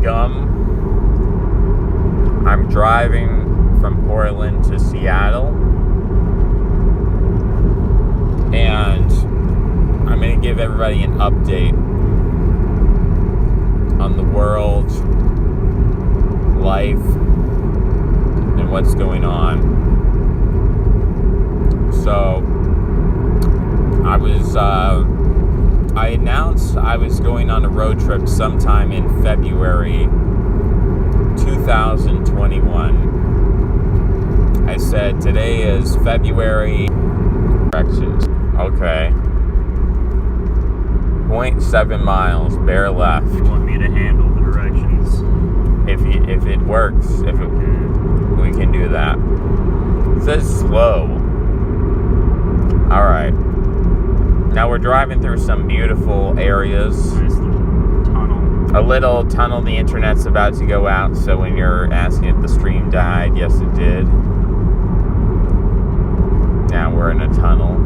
gum. I'm driving from Portland to Seattle. And I'm going to give everybody an update on the world, life, and what's going on. So, I announced I was going on a road trip sometime in February 2021. I said today is February. Directions. Okay. 0.7 miles, bear left. You want me to handle the directions? If it works, we can do that. It says slow. Alright. Now we're driving through some beautiful areas. Nice little tunnel. A little tunnel. The internet's about to go out, so when you're asking if the stream died, yes it did. Now we're in a tunnel.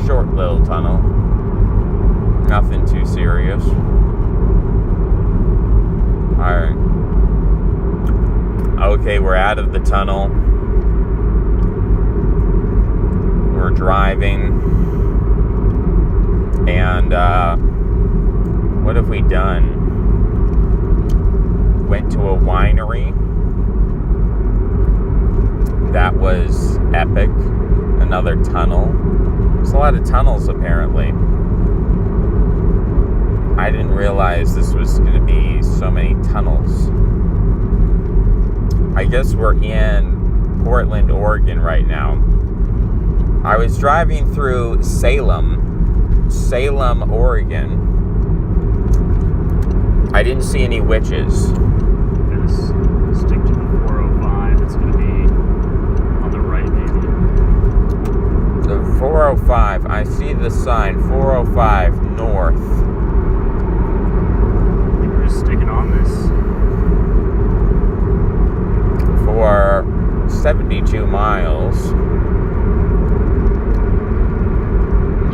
Short little tunnel. Nothing too serious. Alright. Okay, we're out of the tunnel. We're driving. And, what have we done? Went to a winery. That was epic. Another tunnel. There's a lot of tunnels, apparently. I didn't realize this was going to be so many tunnels. I guess we're in Portland, Oregon right now. I was driving through Salem, Oregon. I didn't see any witches. Stick to the 405. It's going to be on the right, maybe. The 405. I see the sign. 405 north. I think we're just sticking on this. For 72 miles.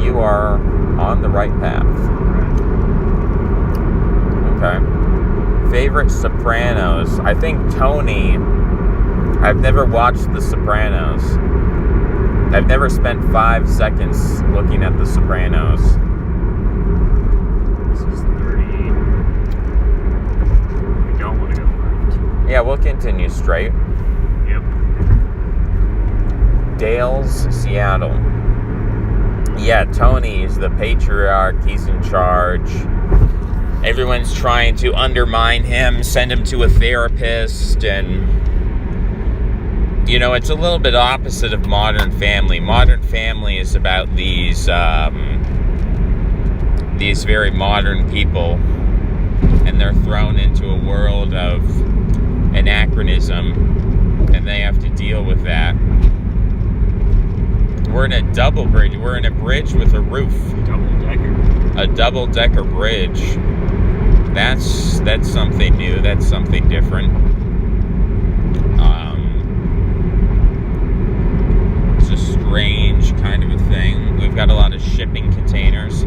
You are on the right path. Okay. Favorite Sopranos. I think Tony. I've never watched The Sopranos. I've never spent 5 seconds looking at The Sopranos. This is 30. We don't want to go left. Yeah, we'll continue straight. Yep. Dales, Seattle. Yeah, Tony's the patriarch. He's in charge. Everyone's trying to undermine him, send him to a therapist, and you know, it's a little bit opposite of Modern Family. Modern Family is about these very modern people, and they're thrown into a world of anachronism, and they have to deal with that. We're in a double bridge. We're in a bridge with a roof. A double-decker bridge. That's something new. That's something different. It's a strange kind of a thing. We've got a lot of shipping containers.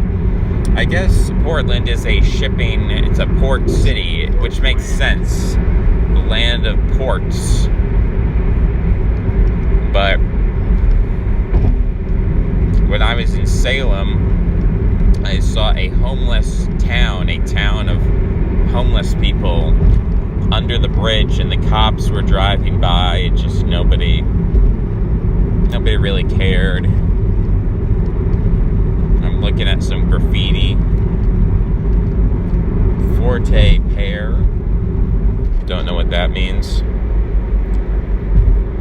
I guess Portland is it's a port city, which makes sense. The land of ports. But when I was in Salem, I saw a homeless town, a town of homeless people under the bridge, and the cops were driving by, and just nobody really cared. I'm looking at some graffiti. Forte Pear. Don't know what that means.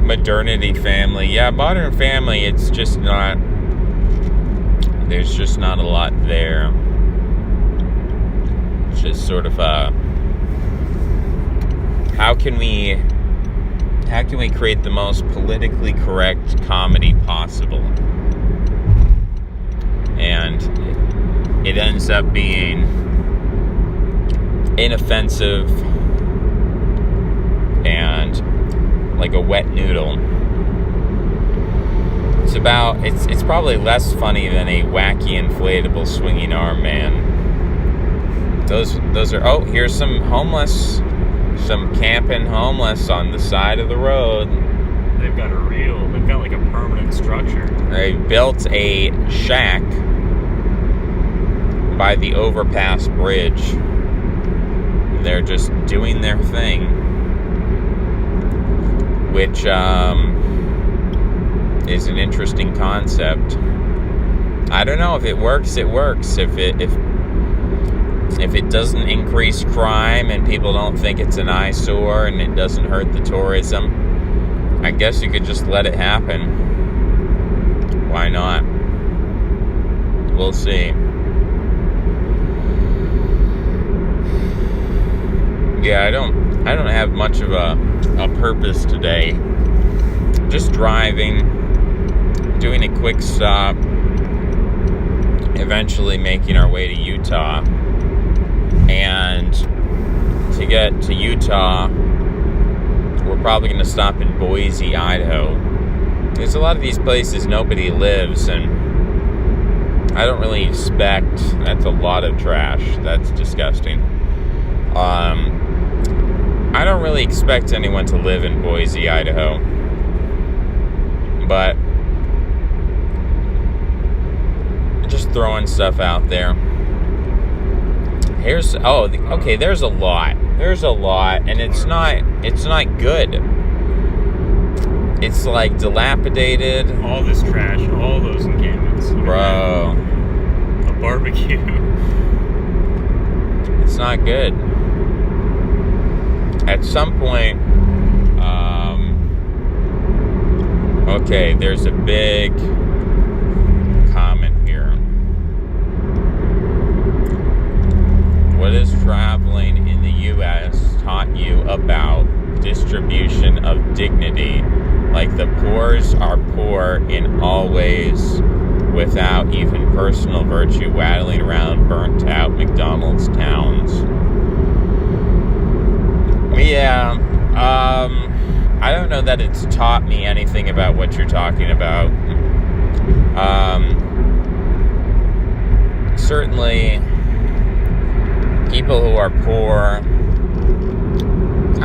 Modernity Family. Yeah, Modern Family, it's just not... There's just not a lot there. It's just sort of how can we create the most politically correct comedy possible? And it ends up being inoffensive and like a wet noodle. It's probably less funny than a wacky inflatable swinging arm man. Those are, oh, here's some camping homeless on the side of the road. They've got like a permanent structure. They built a shack by the overpass bridge. They're just doing their thing, which is an interesting concept. I don't know if it works. It works. If it doesn't increase crime and people don't think it's an eyesore and it doesn't hurt the tourism, I guess you could just let it happen. Why not? We'll see. Yeah, I don't have much of a purpose today. Just driving, doing a quick stop, eventually making our way to Utah. And to get to Utah, we're probably going to stop in Boise, Idaho. There's a lot of these places nobody lives, and I don't really expect, that's a lot of trash. That's disgusting. I don't really expect anyone to live in Boise, Idaho. But just throwing stuff out there. There's a lot. There's a lot, and it's not good. It's like dilapidated. All this trash, all those encampments. Bro. A barbecue. It's not good. At some point, okay, there's a big comment here. What has traveling in the U.S. taught you about distribution of dignity? Like the poors are poor in all ways, without even personal virtue, waddling around burnt out McDonald's towns. Yeah, I don't know that it's taught me anything about what you're talking about. Certainly, people who are poor,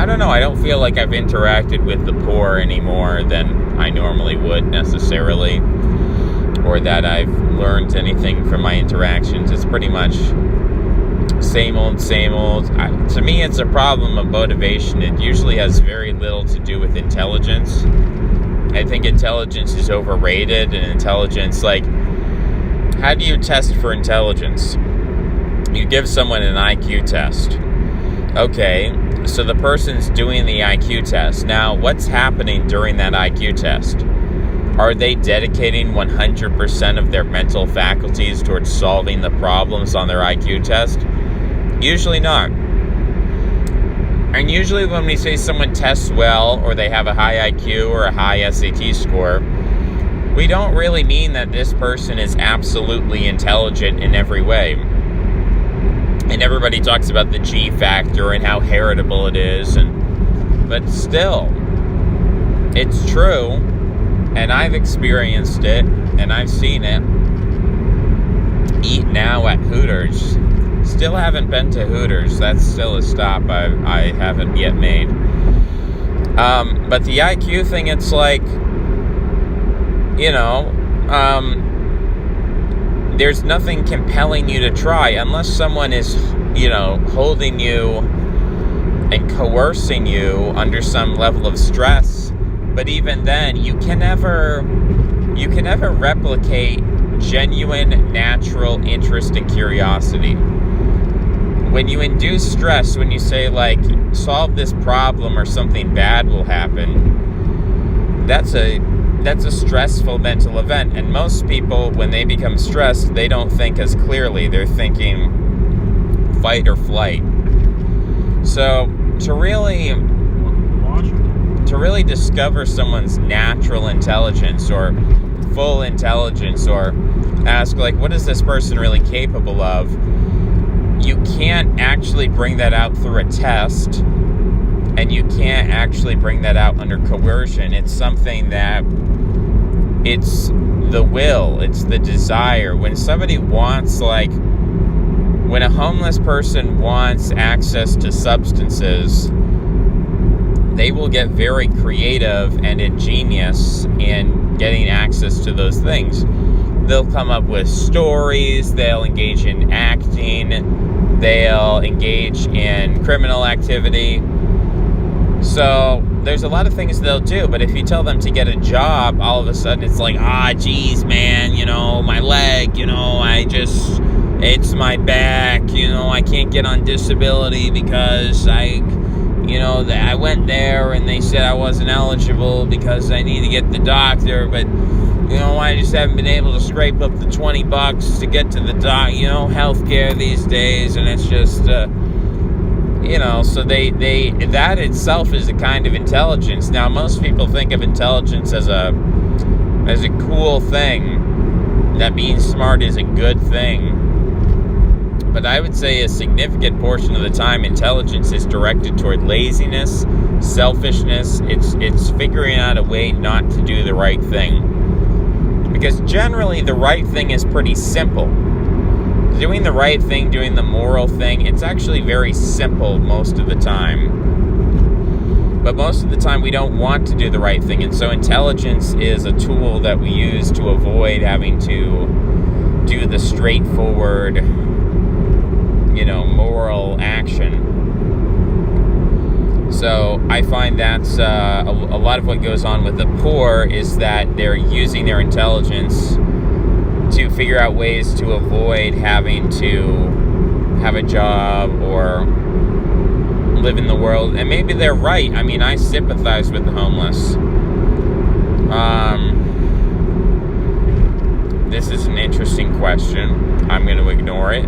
I don't know, I don't feel like I've interacted with the poor any more than I normally would necessarily, or that I've learned anything from my interactions. It's pretty much same old. To me, it's a problem of motivation. It usually has very little to do with intelligence. I think intelligence is overrated, and intelligence, like, how do you test for intelligence? You give someone an IQ test. Okay, so the person's doing the IQ test. Now, what's happening during that IQ test? Are they dedicating 100% of their mental faculties towards solving the problems on their IQ test? Usually not. And usually when we say someone tests well, or they have a high IQ or a high SAT score, we don't really mean that this person is absolutely intelligent in every way. And everybody talks about the G factor and how heritable it is, but still, it's true, and I've experienced it, and I've seen it. Eat now at Hooters. Still haven't been to Hooters. That's still a stop I haven't yet made. But the IQ thing, it's like, there's nothing compelling you to try unless someone is, holding you and coercing you under some level of stress. But even then, you can never replicate genuine, natural interest and curiosity. When you induce stress, when you say, like, solve this problem or something bad will happen, that's a stressful mental event. And most people, when they become stressed, they don't think as clearly. They're thinking fight or flight. So to really discover someone's natural intelligence or full intelligence, or ask, like, what is this person really capable of? You can't actually bring that out through a test, and you can't actually bring that out under coercion. It's something that, it's the will, it's the desire. When somebody wants when a homeless person wants access to substances, they will get very creative and ingenious in getting access to those things. They'll come up with stories, they'll engage in acting, they'll engage in criminal activity. So there's a lot of things they'll do, but if you tell them to get a job, all of a sudden it's like, geez, man, my leg, it's my back, I can't get on disability because I went there and they said I wasn't eligible because I need to get the doctor, but I just haven't been able to scrape up the $20 to get to the healthcare these days, and it's just, so they that itself is a kind of intelligence. Now, most people think of intelligence as a cool thing, that being smart is a good thing. But I would say a significant portion of the time, intelligence is directed toward laziness, selfishness. It's figuring out a way not to do the right thing. Because generally, the right thing is pretty simple. Doing the right thing, doing the moral thing, it's actually very simple most of the time. But most of the time, we don't want to do the right thing. And so intelligence is a tool that we use to avoid having to do the straightforward, moral action. So I find that's a lot of what goes on with the poor is that they're using their intelligence to figure out ways to avoid having to have a job or live in the world. And maybe they're right. I mean, I sympathize with the homeless. This is an interesting question. I'm going to ignore it.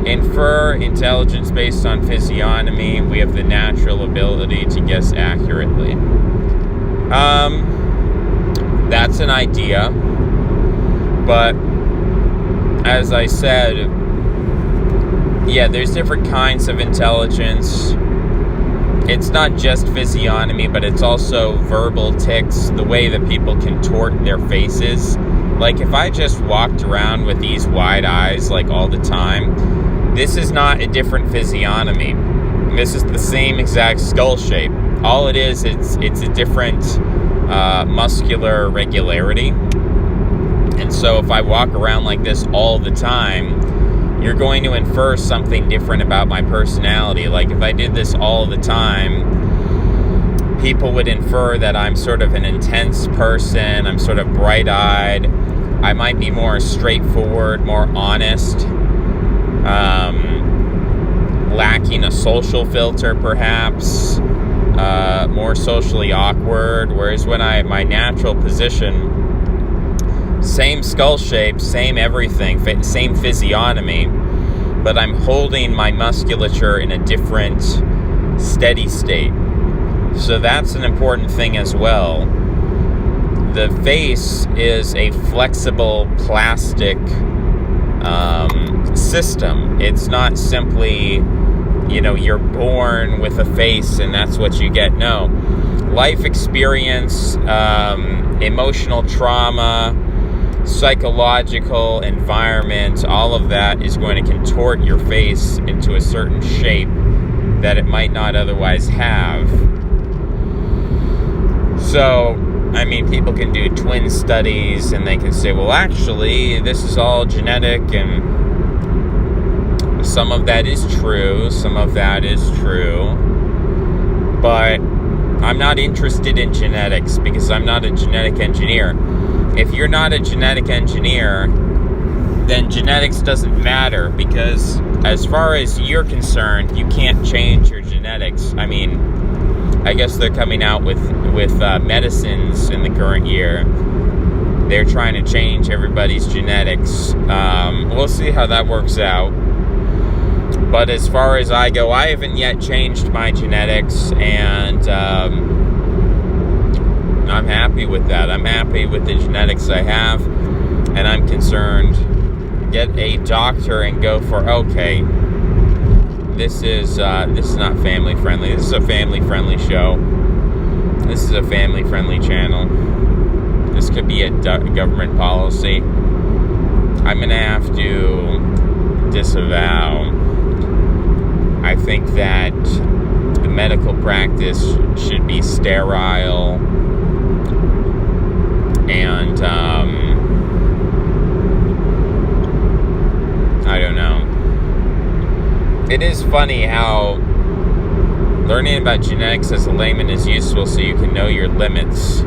Infer intelligence based on physiognomy. We have the natural ability to guess accurately. That's an idea. But as I said, there's different kinds of intelligence. It's not just physiognomy, but it's also verbal tics, the way that people contort their faces. Like, if I just walked around with these wide eyes, all the time, this is not a different physiognomy. This is the same exact skull shape. All it is, it's a different muscular regularity. And so if I walk around like this all the time, you're going to infer something different about my personality. Like, if I did this all the time, people would infer that I'm sort of an intense person, I'm sort of bright-eyed, I might be more straightforward, more honest, lacking a social filter perhaps, more socially awkward, whereas when my natural position, same skull shape, same everything, same physiognomy, but I'm holding my musculature in a different steady state. So that's an important thing as well. The face is a flexible plastic system. It's not simply, you're born with a face and that's what you get. No. Life experience, emotional trauma, psychological environment, all of that is going to contort your face into a certain shape that it might not otherwise have. So, people can do twin studies and they can say, well, actually, this is all genetic, and some of that is true, but I'm not interested in genetics because I'm not a genetic engineer. If you're not a genetic engineer, then genetics doesn't matter, because as far as you're concerned, you can't change your genetics. I guess they're coming out with medicines in the current year. They're trying to change everybody's genetics. We'll see how that works out. But as far as I go, I haven't yet changed my genetics, and I'm happy with that. I'm happy with the genetics I have, and I'm concerned. Get a doctor and go for, okay, this is not family friendly. This is a family friendly show. This is a family friendly channel. This could be a government policy. I'm gonna have to disavow. I think that the medical practice should be sterile, and I don't know. It is funny how learning about genetics as a layman is useful so you can know your limits.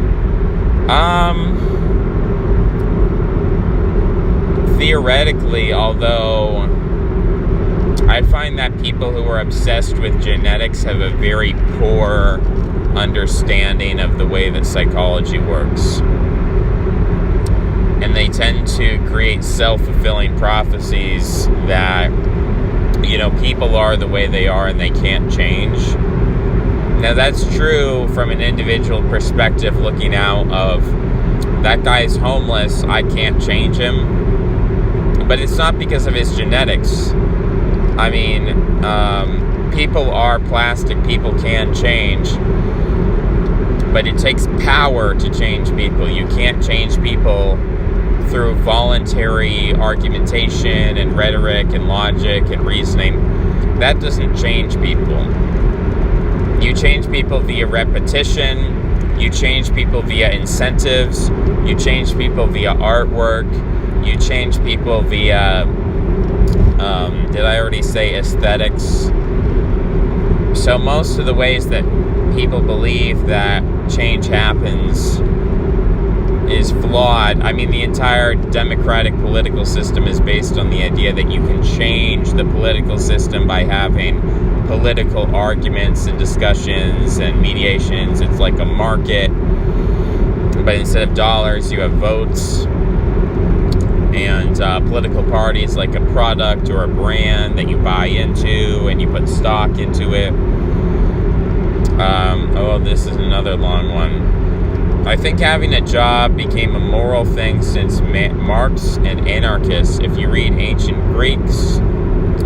Theoretically, although I find that people who are obsessed with genetics have a very poor understanding of the way that psychology works. And they tend to create self-fulfilling prophecies that, people are the way they are and they can't change. Now, that's true from an individual perspective, looking out of, that guy's homeless, I can't change him. But it's not because of his genetics. I mean, people are plastic, people can change, but it takes power to change people. You can't change people through voluntary argumentation and rhetoric and logic and reasoning. That doesn't change people. You change people via repetition, you change people via incentives, you change people via artwork, you change people via, did I already say aesthetics? So most of the ways that people believe that change happens is flawed. I mean, the entire democratic political system is based on the idea that you can change the political system by having political arguments and discussions and mediations. It's like a market, but instead of dollars, you have votes. And political parties like a product or a brand that you buy into and you put stock into it. This is another long one. I think having a job became a moral thing since Marx and anarchists. If you read ancient Greeks,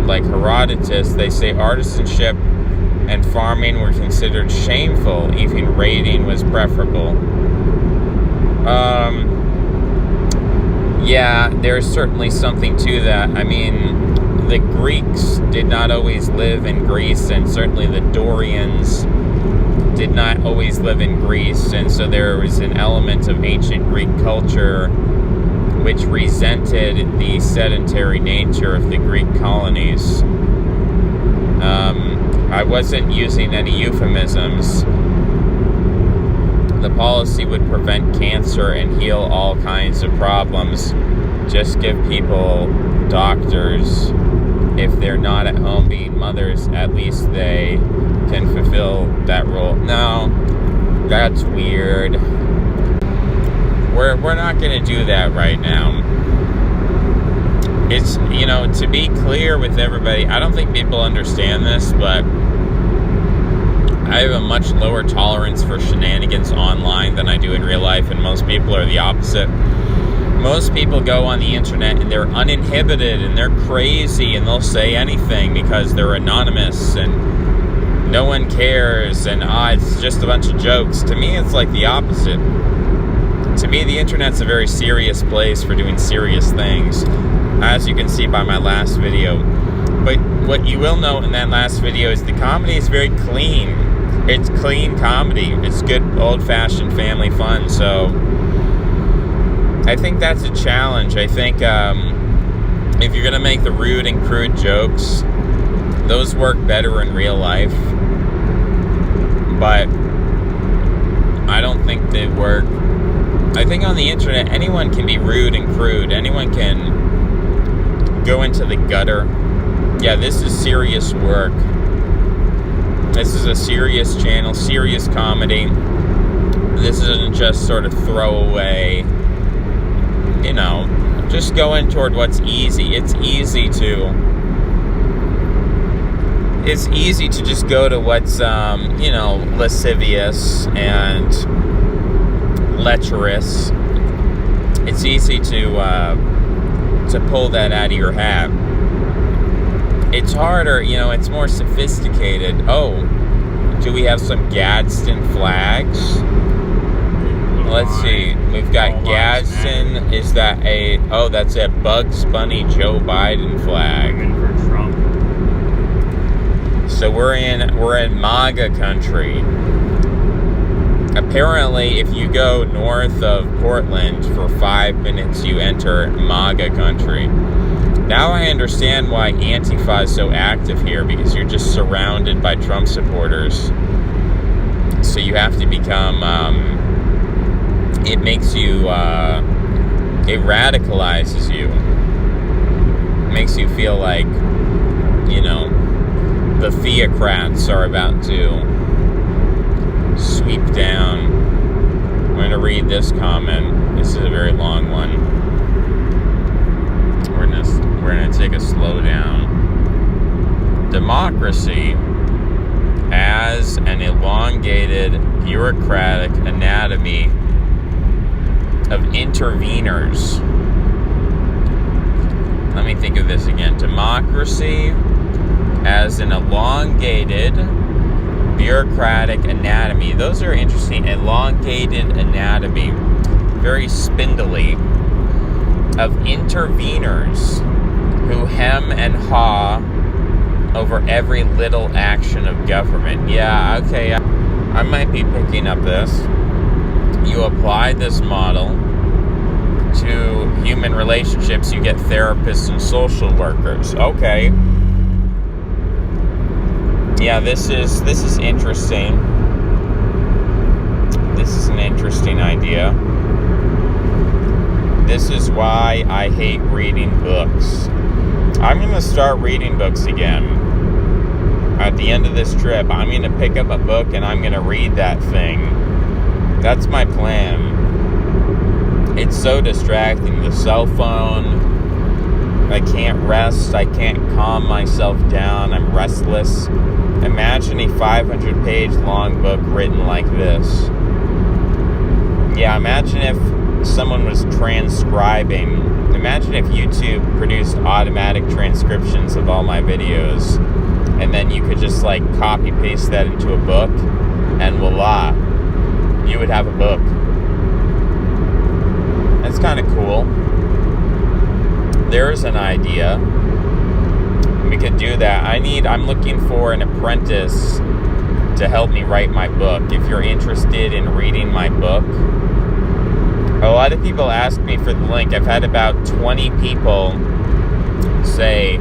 like Herodotus, they say artisanship and farming were considered shameful. Even raiding was preferable. Yeah, there's certainly something to that. I mean, the Greeks did not always live in Greece, and certainly the Dorians did not always live in Greece, and so there was an element of ancient Greek culture which resented the sedentary nature of the Greek colonies. I wasn't using any euphemisms. The policy would prevent cancer and heal all kinds of problems. Just give people doctors. If they're not at home being mothers, at least they can fulfill that role. No, that's weird. We're not going to do that right now. It's, to be clear with everybody, I don't think people understand this, but I have a much lower tolerance for shenanigans online than I do in real life, and most people are the opposite. Most people go on the internet and they're uninhibited and they're crazy and they'll say anything because they're anonymous and no one cares and it's just a bunch of jokes. To me, it's like the opposite. To me, the internet's a very serious place for doing serious things, as you can see by my last video. But what you will note in that last video is the comedy is very clean. It's clean comedy. It's good old-fashioned family fun. So I think that's a challenge. I think if you're going to make the rude and crude jokes, those work better in real life. But I don't think they work. I think on the internet, anyone can be rude and crude. Anyone can go into the gutter. Yeah, this is serious work. This is a serious channel, serious comedy. This isn't just sort of throwaway, just going toward what's easy. It's easy to just go to what's, lascivious and lecherous. It's easy to pull that out of your hat. It's harder, it's more sophisticated. Oh, do we have some Gadsden flags? Let's see. We've got All lives matter. Gadsden. Is that a... Oh, that's a Bugs Bunny Joe Biden flag. I'm in for Trump. So we're in MAGA country. Apparently, if you go north of Portland for 5 minutes, you enter MAGA country. Now I understand why Antifa is so active here, because you're just surrounded by Trump supporters. So you have to become... it makes you... it radicalizes you. It makes you feel like, you know, the theocrats are about to sweep down. I'm going to read this comment. This is a very long one. We're going to take a slow down. Democracy as an elongated bureaucratic anatomy of interveners. Let me think of this again. Democracy as an elongated bureaucratic anatomy. Those are interesting. Elongated anatomy. Very spindly. Of interveners who hem and haw over every little action of government. Yeah, okay. I might be picking up this. You apply this model to human relationships, you get therapists and social workers. Okay. Yeah, this is interesting. This is an interesting idea. This is why I hate reading books. I'm going to start reading books again. At the end of this trip, I'm going to pick up a book and I'm going to read that thing. That's my plan. It's so distracting. The cell phone. I can't rest. I can't calm myself down. I'm restless. Imagine a 500-page long book written like this. Yeah, imagine if someone was transcribing. Imagine if YouTube produced automatic transcriptions of all my videos, and then you could just like copy paste that into a book, and voila, you would have a book. That's kind of cool. There's an idea. We could do that. I'm looking for an apprentice to help me write my book. If you're interested in reading my book, a lot of people ask me for the link. I've had about 20 people say,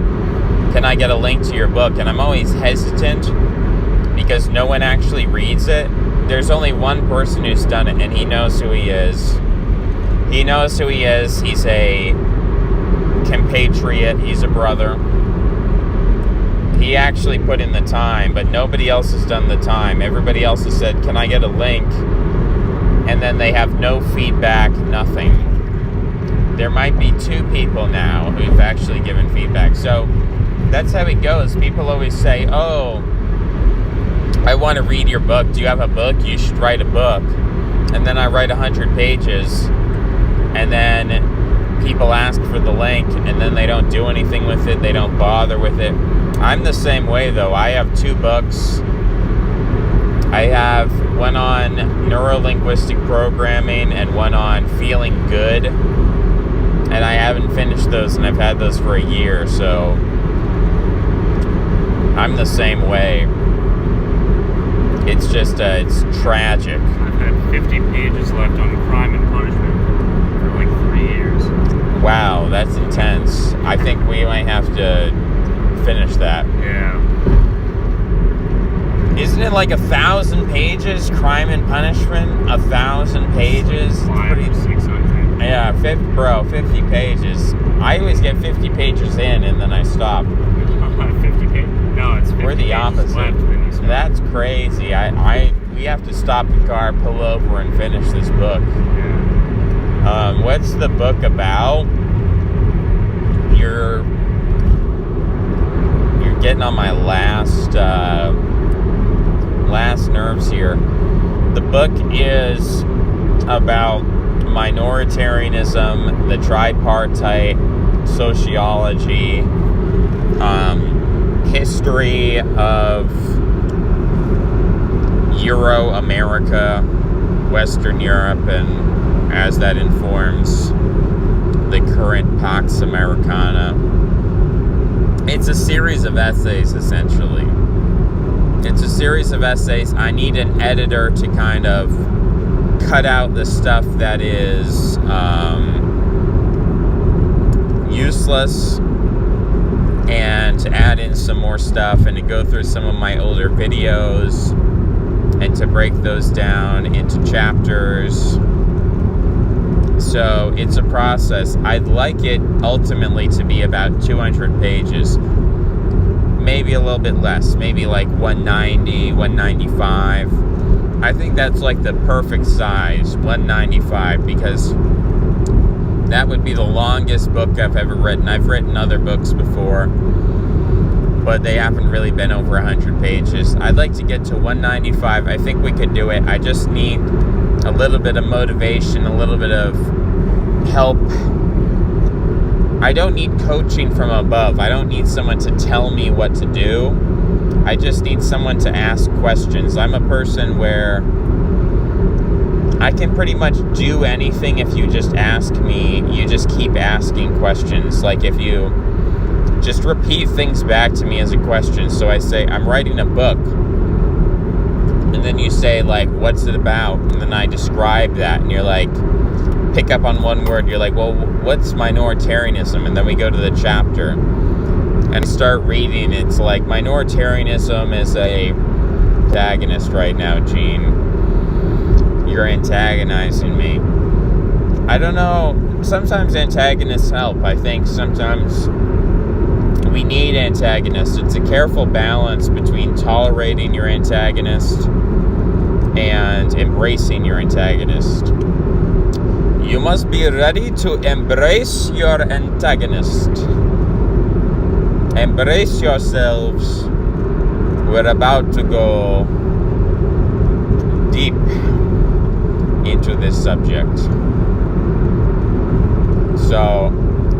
can I get a link to your book? And I'm always hesitant because no one actually reads it. There's only one person who's done it, and he knows who he is. He knows who he is. He's a compatriot. He's a brother. He actually put in the time, but nobody else has done the time. Everybody else has said, can I get a link? And then they have no feedback, nothing. There might be 2 people now who've actually given feedback. So that's how it goes. People always say, oh, I want to read your book. Do you have a book? You should write a book. And then I write 100 pages. And then people ask for the link, and then they don't do anything with it. They don't bother with it. I'm the same way, though. I have 2 books. I have one on neuro-linguistic programming and one on feeling good. And I haven't finished those, and I've had those for a year, so I'm the same way. It's just, it's tragic. I've had 50 pages left on Crime and Punishment for like 3 years. Wow, that's intense. I think we might have to finish that. Yeah. Isn't it like 1,000 pages? Crime and Punishment? 1,000 pages? 500 or 600. Yeah, 50 pages. I always get 50 pages in and then I stop. 50 pages? No, it's 50 We're the pages opposite. left, then you stop. That's crazy. We have to stop the car, pull over, and finish this book. Yeah. What's the book about? You're getting on my last nerves here. The book is about minoritarianism, the tripartite sociology, history of Euro-America, Western Europe, and as that informs the current Pax Americana. It's a series of essays, essentially. It's a series of essays. I need an editor to kind of cut out the stuff that is useless, and to add in some more stuff, and to go through some of my older videos and to break those down into chapters. So it's a process. I'd like it ultimately to be about 200 pages, maybe a little bit less, maybe like 190, 195. I think that's like the perfect size, 195, because that would be the longest book I've ever written. I've written other books before, but they haven't really been over 100 pages. I'd like to get to 195. I think we could do it. I just need a little bit of motivation, a little bit of help. I don't need coaching from above. I don't need someone to tell me what to do. I just need someone to ask questions. I'm a person where I can pretty much do anything if you just ask me. You just keep asking questions. Like if you just repeat things back to me as a question. So I say, I'm writing a book. And then you say, like, what's it about? And then I describe that. And you're like, pick up on one word. You're like, well, what's minoritarianism? And then we go to the chapter and start reading. It's like, minoritarianism is a antagonist right now, Gene. You're antagonizing me. I don't know. Sometimes antagonists help. I think sometimes we need antagonists. It's a careful balance between tolerating your antagonist and embracing your antagonist. You must be ready to embrace your antagonist. Embrace yourselves. We're about to go deep into this subject.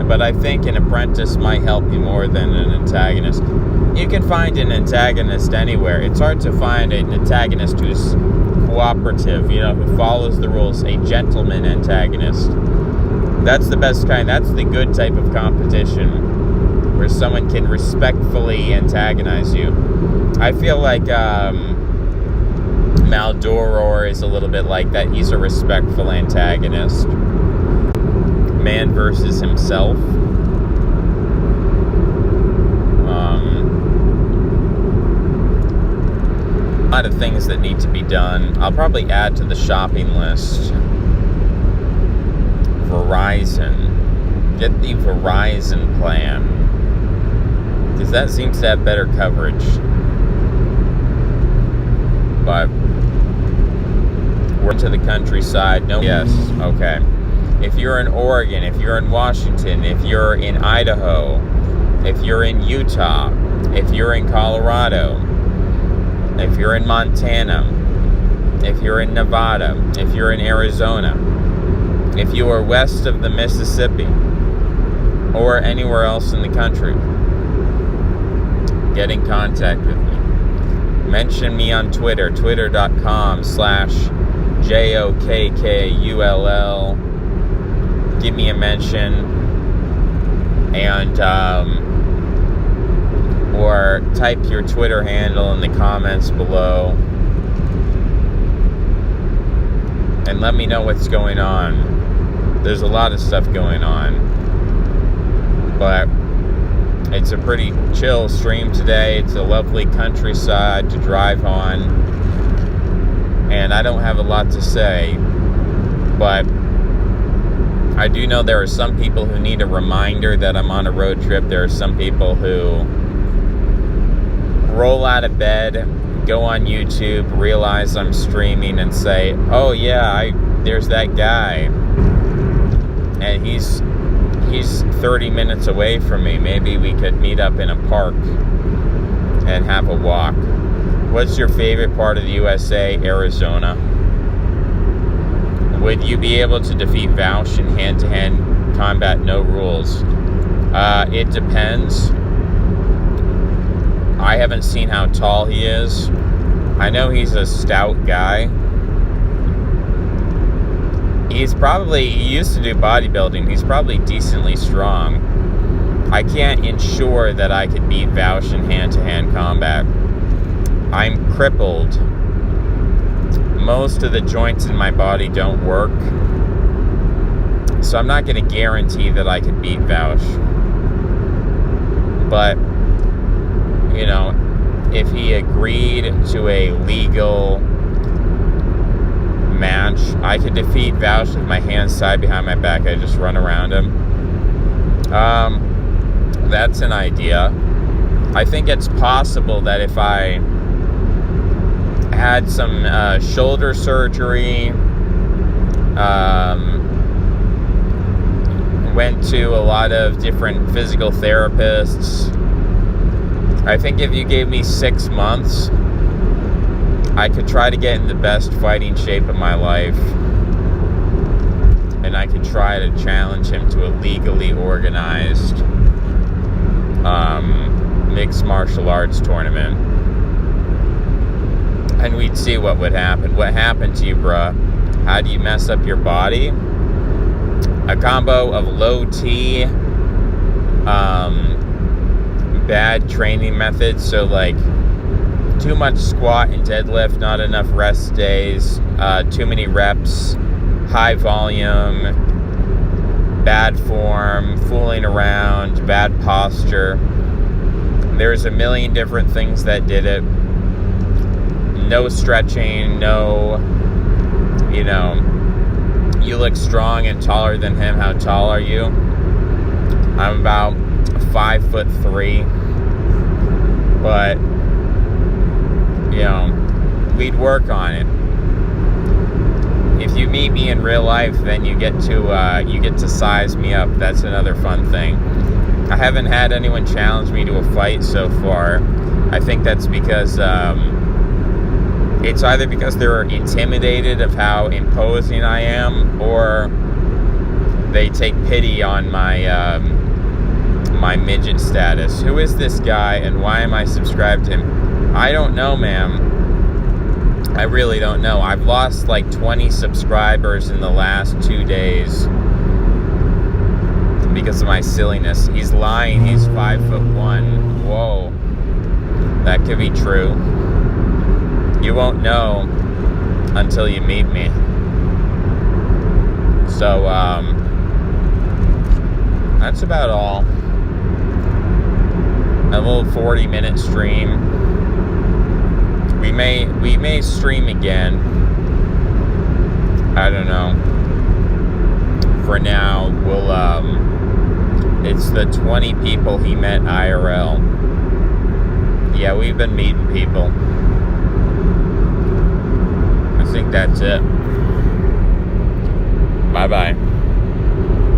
But I think an apprentice might help you more than an antagonist. You can find an antagonist anywhere. It's hard to find an antagonist who's cooperative, who follows the rules, a gentleman antagonist. That's the best kind. That's the good type of competition, where someone can respectfully antagonize you. I feel like Maldoror is a little bit like that. He's a respectful antagonist. Man versus himself. A lot of things that need to be done. I'll probably add to the shopping list Verizon. Get the Verizon plan, because that seems to have better coverage. But we're into the countryside. No. Yes. Okay. If you're in Oregon, if you're in Washington, if you're in Idaho, if you're in Utah, if you're in Colorado, if you're in Montana, if you're in Nevada, if you're in Arizona, if you are west of the Mississippi, or anywhere else in the country, get in contact with me. Mention me on Twitter, twitter.com/JOKKULL. Give me a mention, and or type your Twitter handle in the comments below, and let me know what's going on. There's a lot of stuff going on, but it's a pretty chill stream today. It's a lovely countryside to drive on, and I don't have a lot to say, but I do know there are some people who need a reminder that I'm on a road trip. There are some people who roll out of bed, go on YouTube, realize I'm streaming, and say, oh yeah, there's that guy, and he's 30 minutes away from me. Maybe we could meet up in a park and have a walk. What's your favorite part of the USA? Arizona. Would you be able to defeat Vaush in hand-to-hand combat, no rules? It depends. I haven't seen how tall he is. I know he's a stout guy. he used to do bodybuilding. He's probably decently strong. I can't ensure that I could beat Vaush in hand-to-hand combat. I'm crippled. Most of the joints in my body don't work. So I'm not going to guarantee that I could beat Vaush. But, you know, if he agreed to a legal match, I could defeat Vaush with my hands tied behind my back. I just run around him. That's an idea. I think it's possible that if I had some shoulder surgery, went to a lot of different physical therapists, I think if you gave me 6 months, I could try to get in the best fighting shape of my life, and I could try to challenge him to a legally organized mixed martial arts tournament, and we'd see what would happen. What happened to you, bruh? How do you mess up your body? A combo of low T, bad training methods, so like too much squat and deadlift, not enough rest days, too many reps, high volume, bad form, fooling around, bad posture. There's a million different things that did it. No stretching, no, you know, you look strong and taller than him. How tall are you? I'm about 5'3", but, you know, we'd work on it. If you meet me in real life, then you get to size me up. That's another fun thing. I haven't had anyone challenge me to a fight so far. I think that's because it's either because they're intimidated of how imposing I am, or they take pity on my my midget status. Who is this guy, and why am I subscribed to him? I don't know, ma'am. I really don't know. I've lost like 20 subscribers in the last 2 days because of my silliness. He's lying. He's 5'1". Whoa. That could be true. You won't know until you meet me. So, that's about all. A little 40-minute stream. We may stream again. I don't know. For now, we'll, it's the 20 people he met IRL. Yeah, we've been meeting people. I think that's it. Bye-bye.